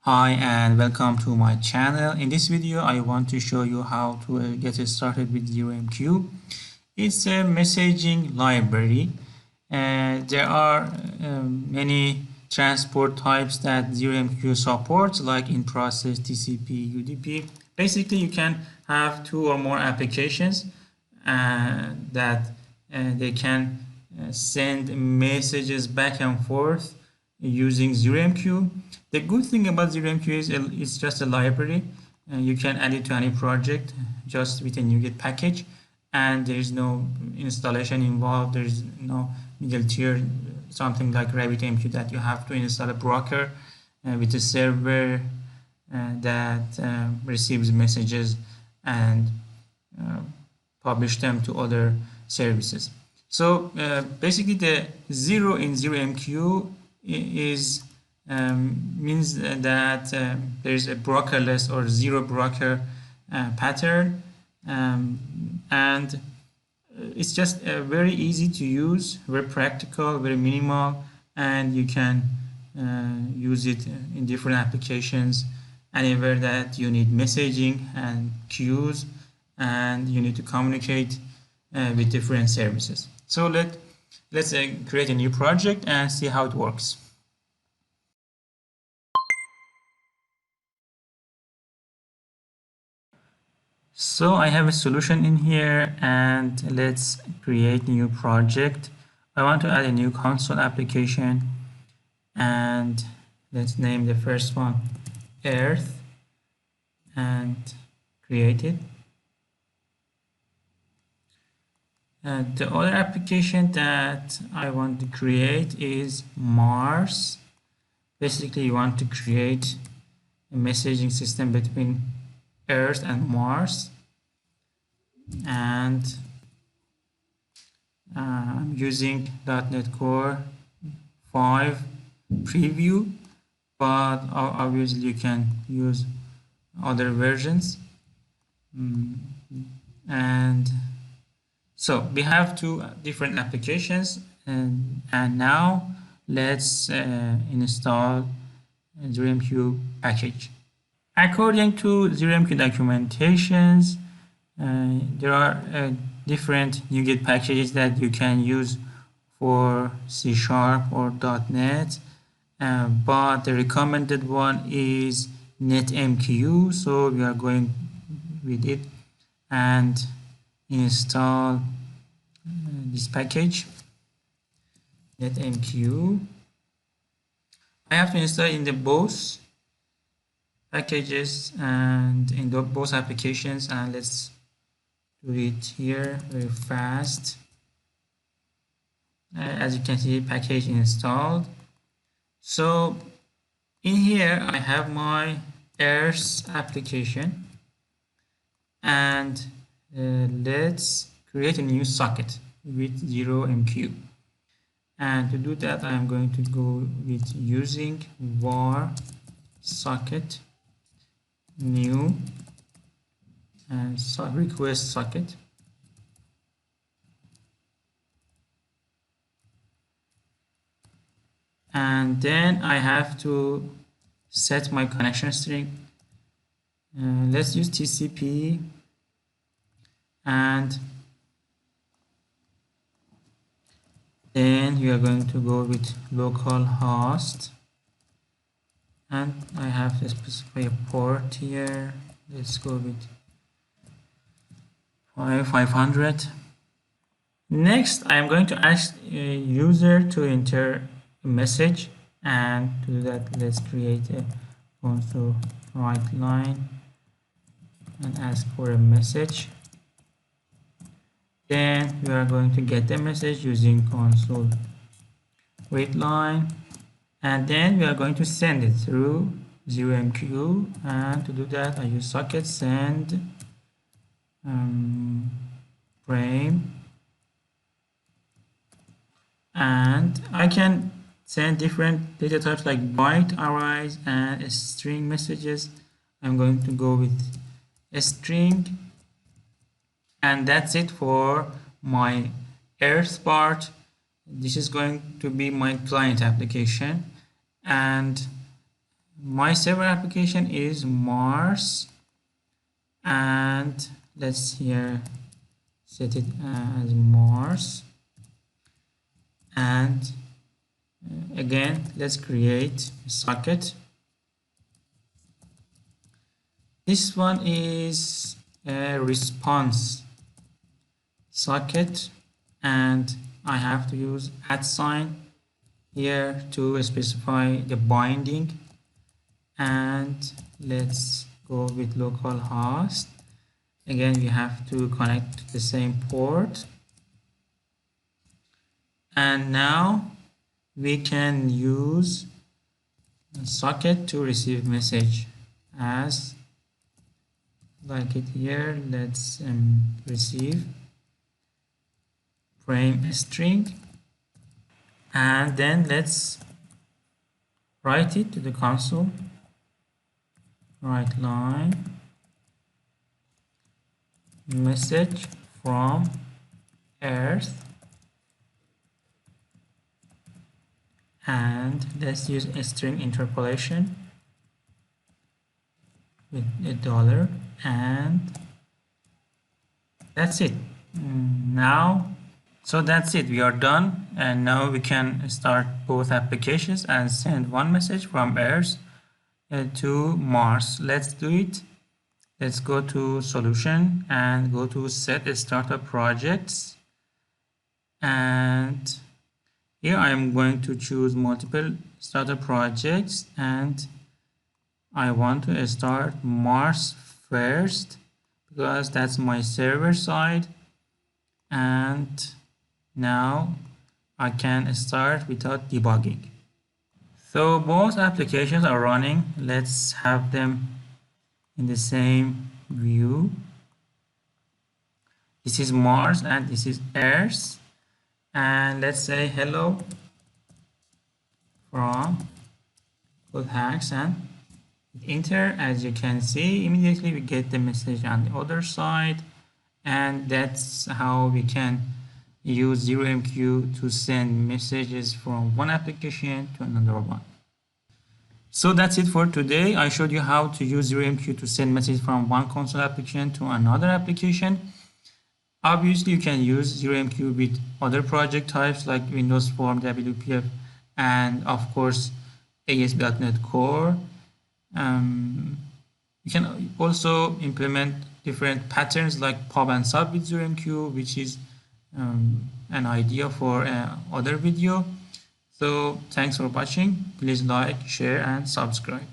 Hi and welcome to my channel. In this video I want to show you how to get started with ZeroMQ. It's a messaging library. There are many transport types that ZeroMQ supports, like in-process, TCP, UDP. Basically you can have two or more applications that they can send messages back and forth using ZeroMQ. The good thing about ZeroMQ is it's just a library. You can add it to any project just with a NuGet package, and there is no installation involved. There is no middle tier, something like RabbitMQ that you have to install a broker with a server that receives messages and publish them to other services. So basically the zero in ZeroMQ is means that there is a brokerless or zero broker pattern, and it's just very easy to use, very practical, very minimal, and you can use it in different applications anywhere that you need messaging and queues and you need to communicate with different services. So let's create a new project and see how it works. So I have a solution in here, and let's create a new project. I want to add a new console application, and let's name the first one Earth and create it. The other application that I want to create is Mars. Basically, you want to create a messaging system between Earth and Mars, and I'm using .NET Core 5 preview, but obviously you can use other versions. And so we have two different applications, and now let's install ZeroMQ package. According to ZeroMQ documentations, there are different NuGet packages that you can use for C# or .NET, but the recommended one is NetMQ, so we are going with it and install this package NetMQ. I have to install in the both packages and in both applications, and let's do it here very fast. As you can see, package installed. So in here I have my Earth application, and let's create a new socket with ZeroMQ. And to do that, I'm going to go with using var socket new and request socket. And then I have to set my connection string. Let's use TCP, and then we are going to go with localhost, and I have to specify a port here. Let's go with 500. Next, I'm going to ask a user to enter a message, and to do that, let's create a console write line and ask for a message. Then we are going to get the message using console wait line, and then we are going to send it through ZeroMQ. And to do that, I use socket send frame, and I can send different data types like byte arrays and string messages. I'm going to go with a string, and that's it for my Earth part. This is going to be my client application, and my server application is Mars, and let's here set it as Mars. And again, let's create a socket. This one is a response socket, and I have to use @ here to specify the binding, and let's go with localhost. Again, we have to connect to the same port, and now we can use a socket to receive message as like it here. Let's receive frame string, and then let's write it to the console. Write line message from Earth, and let's use a string interpolation with $, and that's it. So that's it, we are done, and now we can start both applications and send one message from Earth to Mars. Let's do it. Let's go to solution and go to set startup projects, and here I am going to choose multiple startup projects, and I want to start Mars first because that's my server side, and now I can start without debugging. So both applications are running. Let's have them in the same view. This is Mars and this is Earth, and let's say hello from good hacks and enter. As you can see, immediately we get the message on the other side, and that's how we can use ZeroMQ to send messages from one application to another one. So that's it for today. I showed you how to use ZeroMQ to send messages from one console application to another application. Obviously, you can use ZeroMQ with other project types like Windows Form, WPF, and of course ASP.NET Core. You can also implement different patterns like pub and sub with ZeroMQ, which is an idea for other video. So thanks for watching. Please like, share, and subscribe.